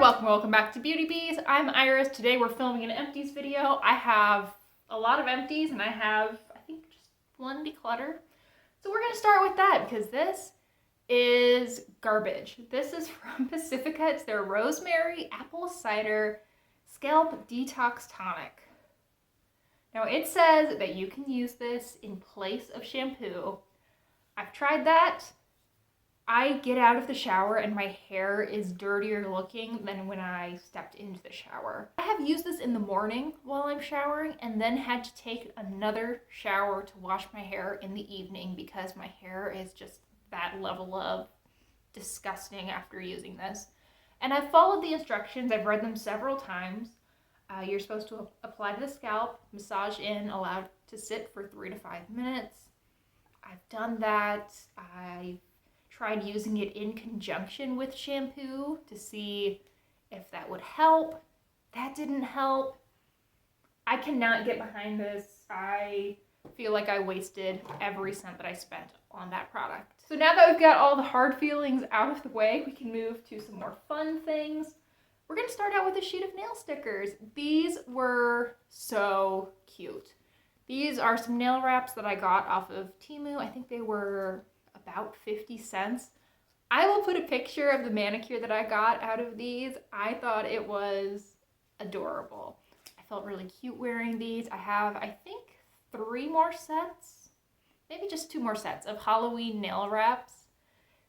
welcome back to Beauty Bees. I'm Iris. Today we're filming an Empties video. I have a lot of Empties and I have, I think, just one declutter. So we're gonna start with that because this is garbage. This is from Pacifica. It's their Rosemary Apple Cider Scalp Detox Tonic. Now it says that you can use this in place of shampoo. I've tried that. I get out of the shower and my hair is dirtier looking than when I stepped into the shower. I have used this in the morning while I'm showering and then had to take another shower to wash my hair in the evening because my hair is just that level of disgusting after using this. And I've followed the instructions. I've read them several times. You're supposed to apply to the scalp, massage in, allowed to sit for 3 to 5 minutes. I've done that. I tried using it in conjunction with shampoo to see if that would help. That didn't help. I cannot get behind this. I feel like I wasted every cent that I spent on that product. So now that we've got all the hard feelings out of the way, we can move to some more fun things. We're gonna start out with a sheet of nail stickers. These were so cute. These are some nail wraps that I got off of Temu. I think they were about 50 cents. I will put a picture of the manicure that I got out of these. I thought it was adorable. I felt really cute wearing these. I have, I think, 3 more sets, maybe just 2 more sets of Halloween nail wraps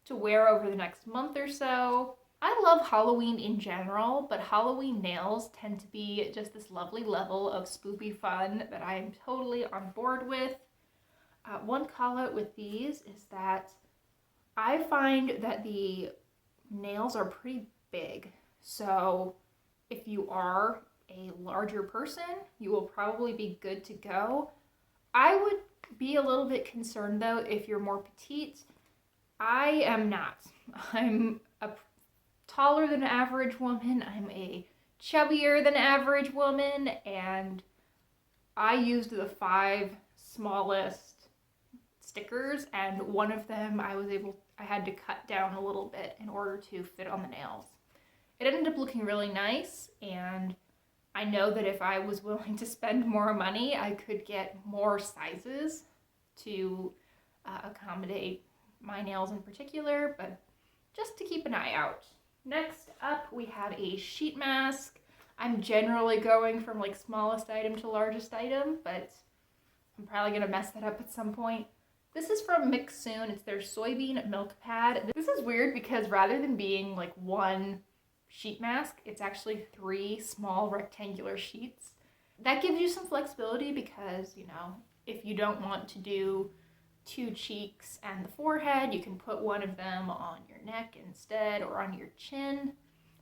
to wear over the next month or so. I love Halloween in general, but Halloween nails tend to be just this lovely level of spoopy fun that I am totally on board with. One call out with these is that I find that the nails are pretty big. So if you are a larger person, you will probably be good to go. I would be a little bit concerned though if you're more petite. I am not. I'm a taller than average woman. I'm a chubbier than average woman, and I used the 5 smallest stickers, and one of them I had to cut down a little bit in order to fit on the nails. It ended up looking really nice, and I know that if I was willing to spend more money, I could get more sizes to accommodate my nails in particular, but just to keep an eye out. Next up, we have a sheet mask. I'm generally going from like smallest item to largest item, but I'm probably gonna mess that up at some point. This is from Mix Soon. It's their soybean milk pad. This is weird because rather than being like one sheet mask, it's actually 3 small rectangular sheets. That gives you some flexibility because, you know, if you don't want to do 2 cheeks and the forehead, you can put one of them on your neck instead or on your chin.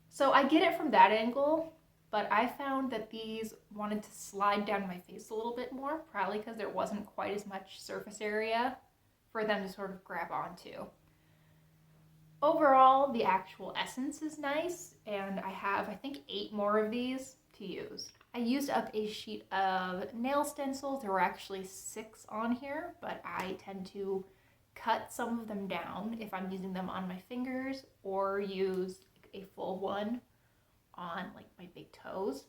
So I get it from that angle, but I found that these wanted to slide down my face a little bit more, probably because there wasn't quite as much surface area for them to sort of grab onto. Overall, the actual essence is nice, and I have, I think, 8 more of these to use. I used up a sheet of nail stencils. There were actually 6 on here, but I tend to cut some of them down if I'm using them on my fingers or use a full one on like my big toes.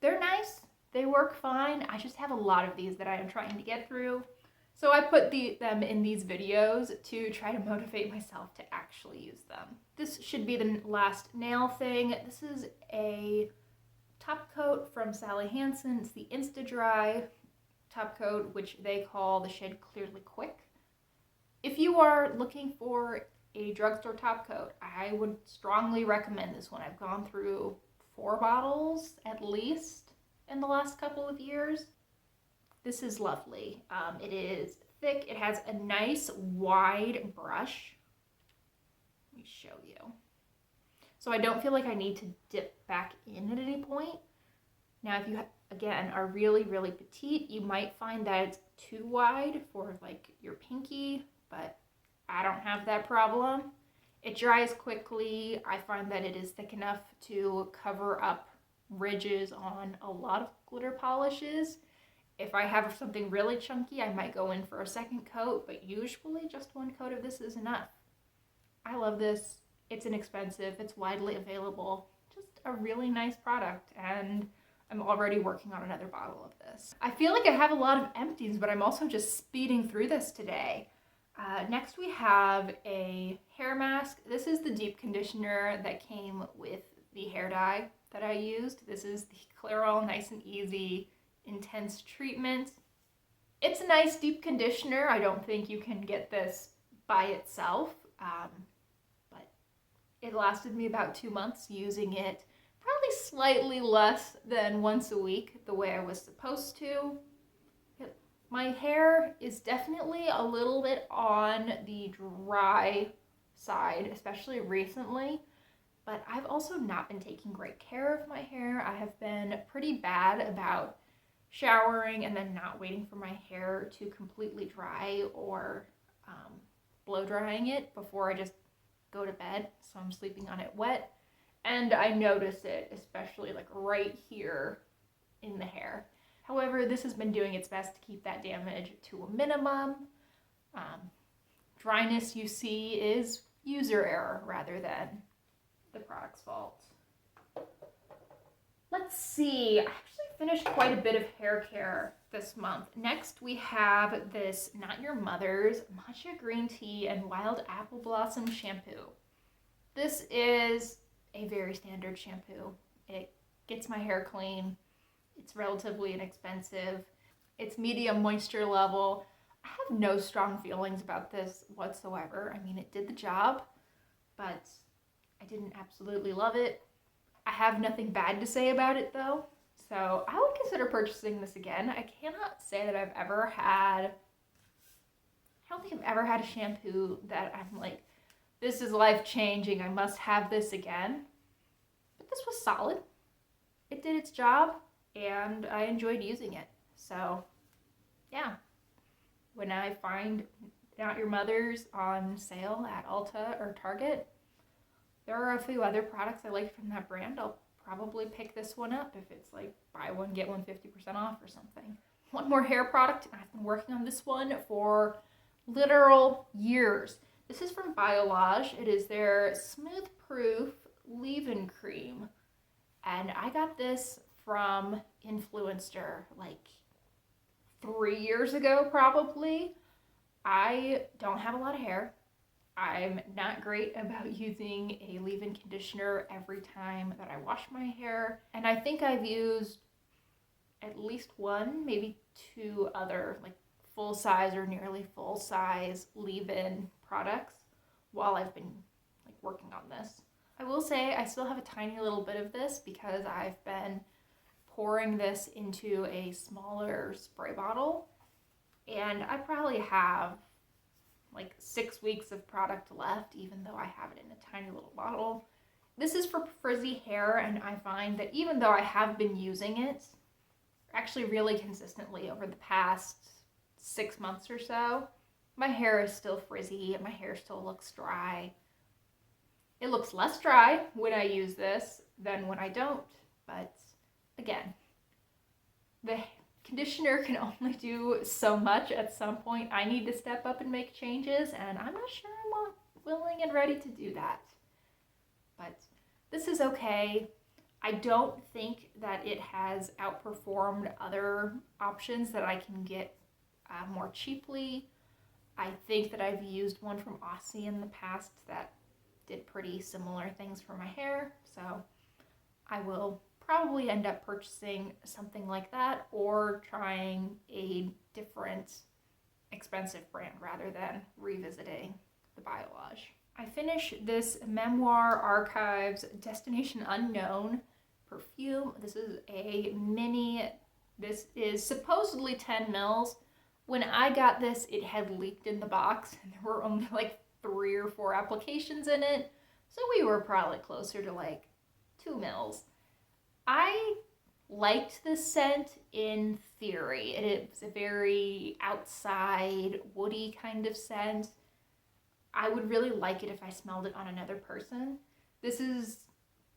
They're nice, they work fine. I just have a lot of these that I am trying to get through. So I put them in these videos to try to motivate myself to actually use them. This should be the last nail thing. This is a top coat from Sally Hansen. It's the Insta Dry top coat, which they call the shade Clearly Quick. If you are looking for a drugstore top coat, I would strongly recommend this one. I've gone through 4 bottles at least in the last couple of years. This is lovely. It is thick. It has a nice wide brush. Let me show you. So I don't feel like I need to dip back in at any point. Now, if you, again, are really, really petite, you might find that it's too wide for like your pinky, but I don't have that problem. It dries quickly. I find that it is thick enough to cover up ridges on a lot of glitter polishes. If I have something really chunky, I might go in for a second coat, but usually just 1 coat of this is enough. I love this. It's inexpensive, it's widely available, just a really nice product, and I'm already working on another bottle of this. I feel like I have a lot of empties, but I'm also just speeding through this today. Next we have a hair mask. This is the deep conditioner that came with the hair dye that I used. This is the Clairol Nice and Easy Intense Treatment. It's a nice deep conditioner. I don't think you can get this by itself, but it lasted me about 2 months using it, probably slightly less than once a week, the way I was supposed to. My hair is definitely a little bit on the dry side, especially recently, but I've also not been taking great care of my hair. I have been pretty bad about showering and then not waiting for my hair to completely dry or blow drying it before I just go to bed, so I'm sleeping on it wet. And I notice it, especially like right here in the hair. However, this has been doing its best to keep that damage to a minimum. Dryness you see is user error rather than the product's fault. Let's see, I actually finished quite a bit of hair care this month. Next we have this Not Your Mother's Matcha Green Tea and Wild Apple Blossom Shampoo. This is a very standard shampoo. It gets my hair clean. It's relatively inexpensive. It's medium moisture level. I have no strong feelings about this whatsoever. I mean, it did the job, but I didn't absolutely love it. I have nothing bad to say about it though, so I would consider purchasing this again. I cannot say that I don't think I've ever had a shampoo that I'm like, this is life-changing, I must have this again. But this was solid. It did its job, and I enjoyed using it. So, yeah. When I find Not Your Mother's on sale at Ulta or Target, there are a few other products I like from that brand. I'll probably pick this one up if it's like buy one, get one 50% off or something. One more hair product, and I've been working on this one for literal years. This is from Biolage. It is their Smooth Proof Leave-In Cream. And I got this from Influencer like 3 years ago probably. I don't have a lot of hair. I'm not great about using a leave-in conditioner every time that I wash my hair. And I think I've used at least one, maybe two other like full-size or nearly full-size leave-in products while I've been like working on this. I will say I still have a tiny little bit of this because I've been pouring this into a smaller spray bottle, and I probably have like 6 weeks of product left, even though I have it in a tiny little bottle. This is for frizzy hair, and I find that even though I have been using it actually really consistently over the past 6 months or so, my hair is still frizzy and my hair still looks dry. It looks less dry when I use this than when I don't, but again, the conditioner can only do so much. At some point I need to step up and make changes, and I'm not sure I'm willing and ready to do that. But this is okay. I don't think that it has outperformed other options that I can get more cheaply. I think that I've used one from Aussie in the past that did pretty similar things for my hair, so I will probably end up purchasing something like that or trying a different expensive brand rather than revisiting the Biolage. I finished this Memoir Archives Destination Unknown perfume. This is a mini. This is supposedly 10 mils. When I got this, it had leaked in the box, and there were only like 3 or 4 applications in it, so we were probably closer to like 2 mils. I liked this scent in theory. It is a very outside, woody kind of scent. I would really like it if I smelled it on another person. This is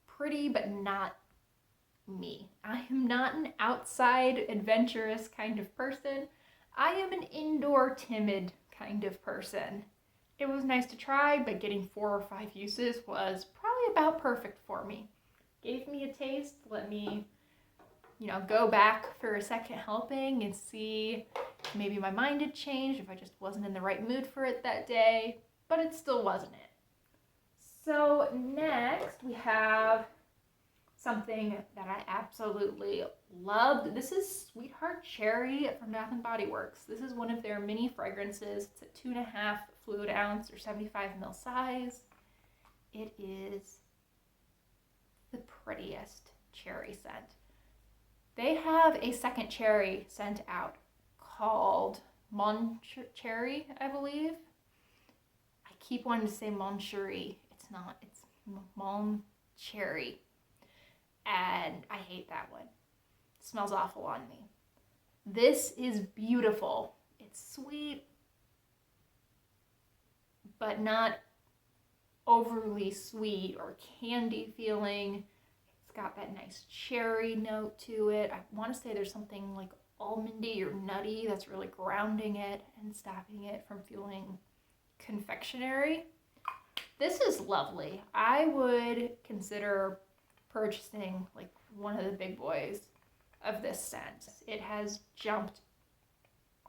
pretty, but not me. I am not an outside, adventurous kind of person. I am an indoor, timid kind of person. It was nice to try, but getting 4 or 5 uses was probably about perfect for me. Gave me a taste, let me, go back for a second helping and see if maybe my mind had changed, if I just wasn't in the right mood for it that day, but it still wasn't it. So next we have something that I absolutely loved. This is Sweetheart Cherry from Bath & Body Works. This is one of their mini fragrances. It's a 2.5 fluid ounce or 75 ml size. It is the prettiest cherry scent. They have a second cherry scent out called Mon Cherry, I believe. I keep wanting to say Mon Cherry. It's not. It's Mon Cherry. And I hate that one. It smells awful on me. This is beautiful. It's sweet, but not overly sweet or candy feeling. It's got that nice cherry note to it. I want to say there's something like almondy or nutty that's really grounding it and stopping it from feeling confectionery. This is lovely. I would consider purchasing like one of the big boys of this scent. It has jumped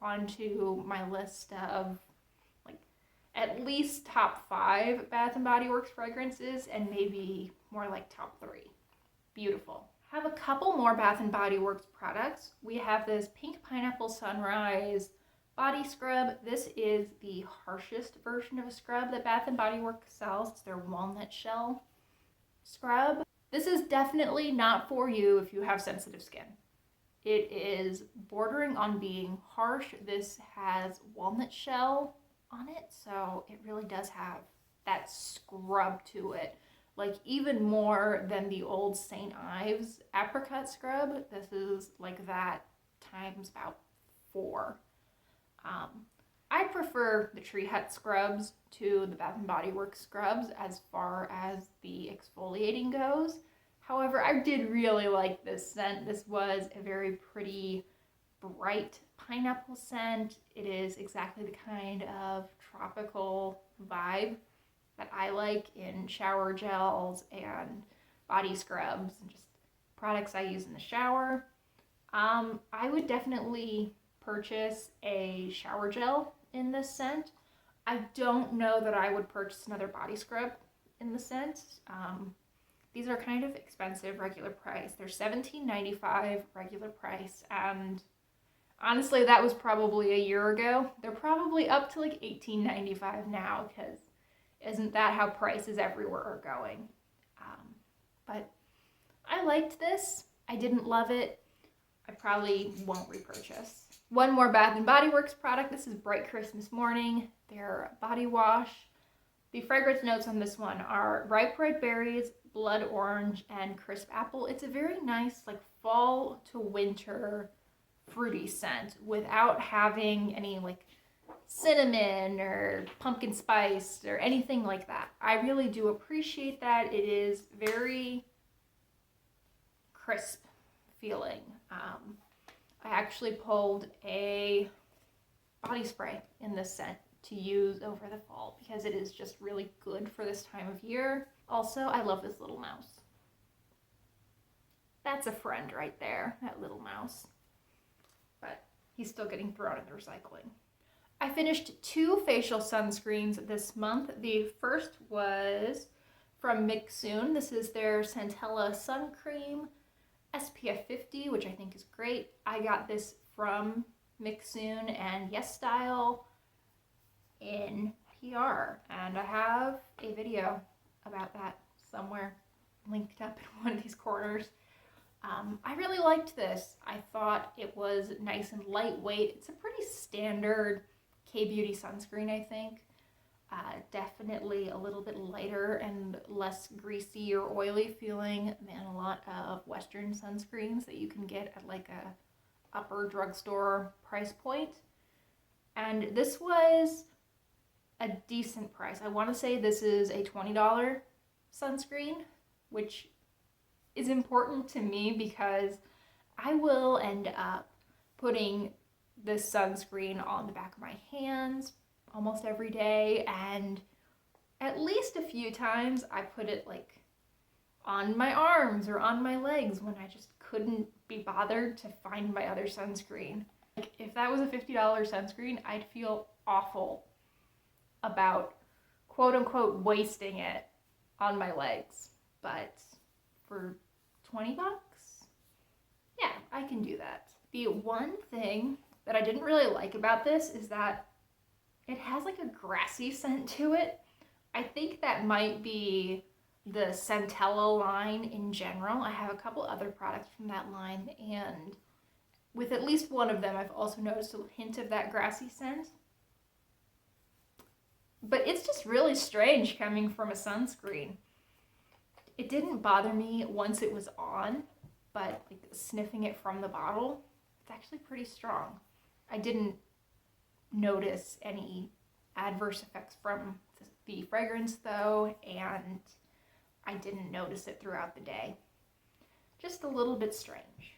onto my list of like at least top 5 Bath & Body Works fragrances and maybe more like top 3. Beautiful. I have a couple more Bath & Body Works products. We have this Pink Pineapple Sunrise body scrub. This is the harshest version of a scrub that Bath & Body Works sells. It's their walnut shell scrub. This is definitely not for you if you have sensitive skin. It is bordering on being harsh. This has walnut shell on it, so it really does have that scrub to it. Like even more than the old St. Ives apricot scrub. This is like that times about 4. I prefer the Tree Hut scrubs to the Bath & Body Works scrubs as far as the exfoliating goes. However, I did really like this scent. This was a very pretty, bright pineapple scent. It is exactly the kind of tropical vibe that I like in shower gels and body scrubs and just products I use in the shower. I would definitely purchase a shower gel in this scent. I don't know that I would purchase another body scrub in the scent. These are kind of expensive regular price. They're $17.95 regular price, and honestly that was probably a year ago. They're probably up to like $18.95 now, because isn't that how prices everywhere are going? But I liked this. I didn't love it. I probably won't repurchase. One more Bath & Body Works product. This is Bright Christmas Morning, their body wash. The fragrance notes on this one are ripe red berries, blood orange, and crisp apple. It's a very nice like fall to winter fruity scent without having any like cinnamon or pumpkin spice or anything like that. I really do appreciate that. It is very crisp feeling. I actually pulled a body spray in this scent to use over the fall because it is just really good for this time of year. Also, I love this little mouse. That's a friend right there, that little mouse. But he's still getting thrown in the recycling. I finished 2 facial sunscreens this month. The first was from Mixsoon. This is their Centella Sun Cream, SPF 50, which I think is great. I got this from Mixsoon and Yes Style in PR, and I have a video about that somewhere linked up in one of these corners. I really liked this. I thought it was nice and lightweight. It's a pretty standard K-Beauty sunscreen, I think. Definitely a little bit lighter and less greasy or oily feeling than a lot of Western sunscreens that you can get at like a upper drugstore price point. And this was a decent price. I want to say this is a $20 sunscreen, which is important to me because I will end up putting this sunscreen on the back of my hands almost every day, and at least a few times I put it like on my arms or on my legs when I just couldn't be bothered to find my other sunscreen. Like if that was a $50 sunscreen, I'd feel awful about quote unquote wasting it on my legs. But for 20 bucks, yeah, I can do that. The one thing that I didn't really like about this is that it has like a grassy scent to it. I think that might be the Centella line in general. I have a couple other products from that line, and with at least one of them, I've also noticed a hint of that grassy scent. But it's just really strange coming from a sunscreen. It didn't bother me once it was on, but like sniffing it from the bottle, it's actually pretty strong. I didn't notice any adverse effects from the fragrance though, and I didn't notice it throughout the day. Just a little bit strange.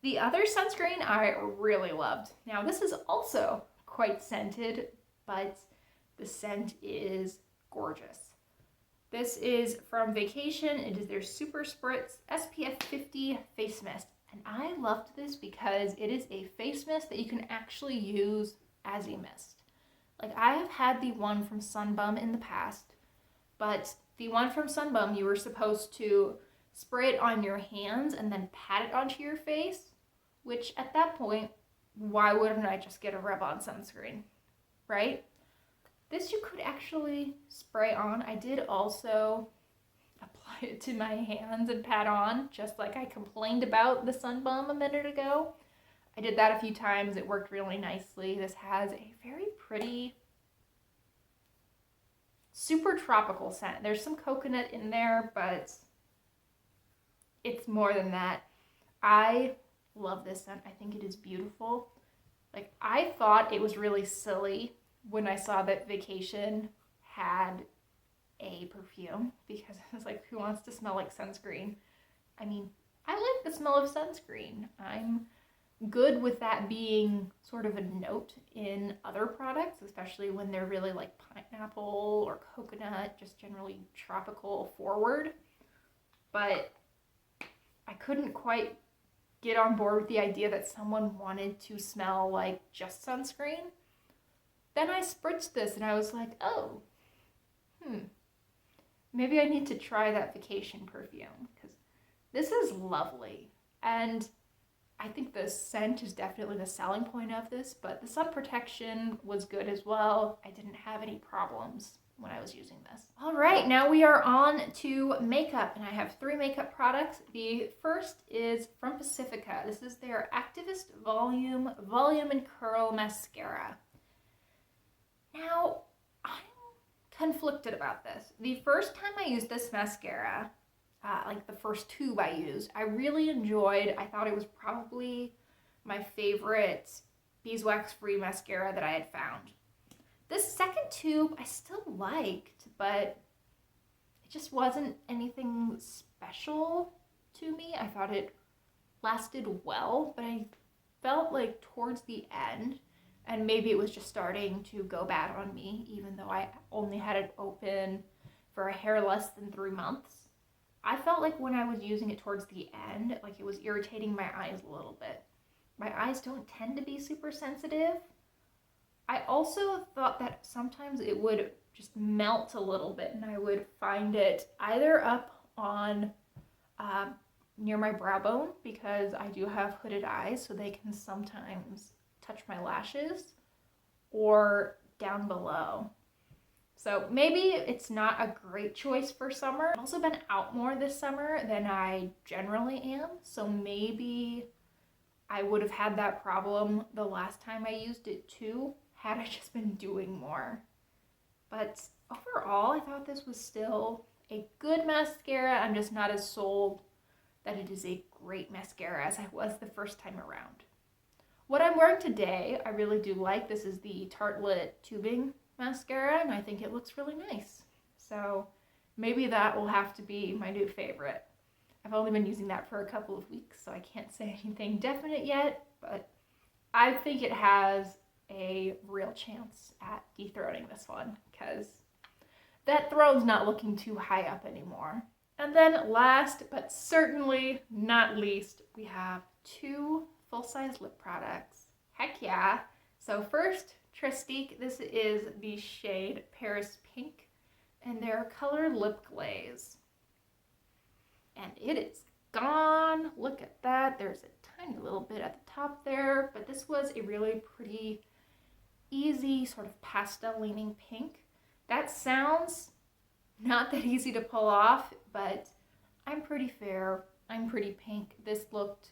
The other sunscreen I really loved. Now this is also quite scented, but the scent is gorgeous. This is from Vacation. It is their Super Spritz SPF 50 face mist. And I loved this because it is a face mist that you can actually use as a mist. Like I have had the one from Sunbum in the past, but the one from Sunbum, you were supposed to spray it on your hands and then pat it onto your face, which at that point, why wouldn't I just get a rub-on sunscreen, right? This you could actually spray on. I did also apply it to my hands and pat on, just like I complained about the Sunbum a minute ago. I did that a few times. It worked really nicely. This has a very pretty, super tropical scent. There's some coconut in there, but it's more than that. I love this scent. I think it is beautiful. Like, I thought it was really silly when I saw that Vacation had a perfume, because I was like, who wants to smell like sunscreen? I mean, I like the smell of sunscreen. I'm good with that being sort of a note in other products, especially when they're really like pineapple or coconut, just generally tropical forward. But I couldn't quite get on board with the idea that someone wanted to smell like just sunscreen. Then I spritzed this and I was like, oh, maybe I need to try that Vacation perfume, because this is lovely. And I think the scent is definitely the selling point of this, but the sun protection was good as well. I didn't have any problems when I was using this. All right, now we are on to makeup, and I have 3 makeup products. The first is from Pacifica. This is their Activist Volume and Curl Mascara. Now, I'm conflicted about this. The first time I used this mascara, like the first tube I used, I really enjoyed. I thought it was probably my favorite beeswax-free mascara that I had found. This second tube I still liked, but it just wasn't anything special to me. I thought it lasted well, but I felt like towards the end, and maybe it was just starting to go bad on me, even though I only had it open for a hair less than 3 months. I felt like when I was using it towards the end, like it was irritating my eyes a little bit. My eyes don't tend to be super sensitive. I also thought that sometimes it would just melt a little bit, and I would find it either up on near my brow bone, because I do have hooded eyes, so they can sometimes touch my lashes, or down below. So maybe it's not a great choice for summer. I've also been out more this summer than I generally am, so maybe I would have had that problem the last time I used it too, had I just been doing more. But overall, I thought this was still a good mascara. I'm just not as sold that it is a great mascara as I was the first time around. What I'm wearing today, I really do like. This is the Tartelette Tubing mascara, and I think it looks really nice. So maybe that will have to be my new favorite. I've only been using that for a couple of weeks, so I can't say anything definite yet, but I think it has a real chance at dethroning this one, because that throne's not looking too high up anymore. And then last but certainly not least, we have 2 full-size lip products. Heck yeah. So first, Tristique. This is the shade Paris Pink, and their color lip glaze. And it is gone. Look at that. There's a tiny little bit at the top there, but this was a really pretty easy sort of pastel leaning pink. That sounds not that easy to pull off, but I'm pretty fair. I'm pretty pink. This looked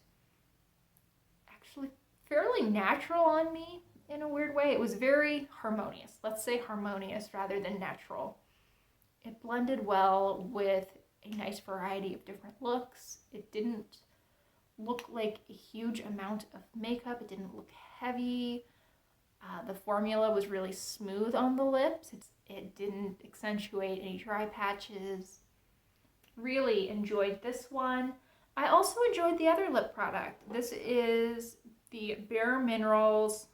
actually fairly natural on me in a weird way. It was very harmonious. Let's say harmonious rather than natural. It blended well with a nice variety of different looks. It didn't look like a huge amount of makeup. It didn't look heavy. The formula was really smooth on the lips. It didn't accentuate any dry patches. Really enjoyed this one. I also enjoyed the other lip product. This is the Bare Minerals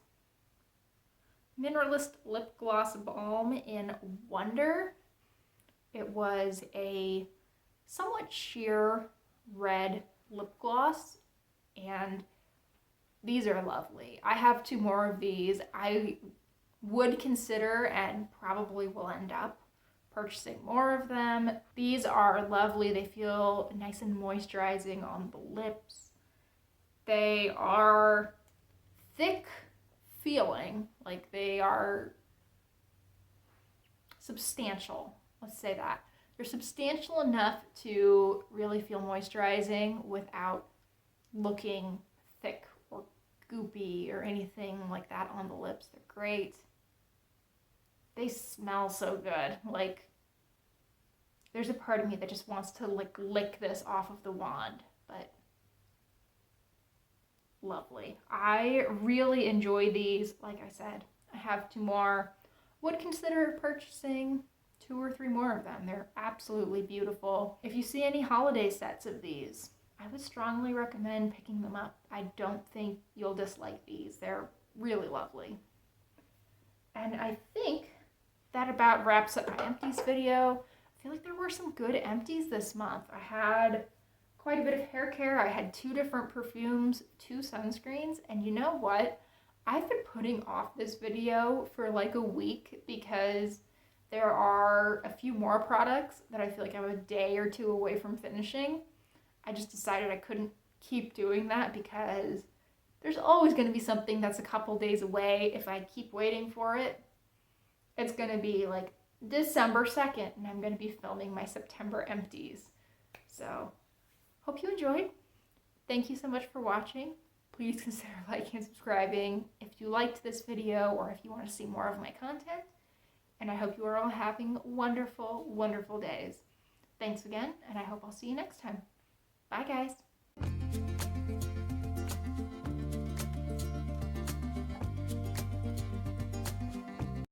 Mineralist Lip Gloss Balm in Wonder. It was a somewhat sheer red lip gloss, and these are lovely. I have 2 more of these. I would consider and probably will end up purchasing more of them. These are lovely. They feel nice and moisturizing on the lips. They are thick feeling, like they are substantial. Let's say that. They're substantial enough to really feel moisturizing without looking thick or goopy or anything like that on the lips. They're great. They smell so good. Like, there's a part of me that just wants to like lick this off of the wand, but lovely. I really enjoy these. Like I said, I have 2 more. Would consider purchasing 2 or 3 more of them. They're absolutely beautiful. If you see any holiday sets of these, I would strongly recommend picking them up. I don't think you'll dislike these. They're really lovely. And I think that about wraps up my empties video. I feel like there were some good empties this month. I had quite a bit of hair care. I had 2 different perfumes, 2 sunscreens, and you know what? I've been putting off this video for like a week because there are a few more products that I feel like I'm a day or 2 away from finishing. I just decided I couldn't keep doing that because there's always going to be something that's a couple days away. If I keep waiting for it, it's going to be like December 2nd, and I'm going to be filming my September empties. So, hope you enjoyed. Thank you so much for watching. Please consider liking and subscribing if you liked this video or if you want to see more of my content. And I hope you are all having wonderful, wonderful days. Thanks again, and I hope I'll see you next time. Bye, guys.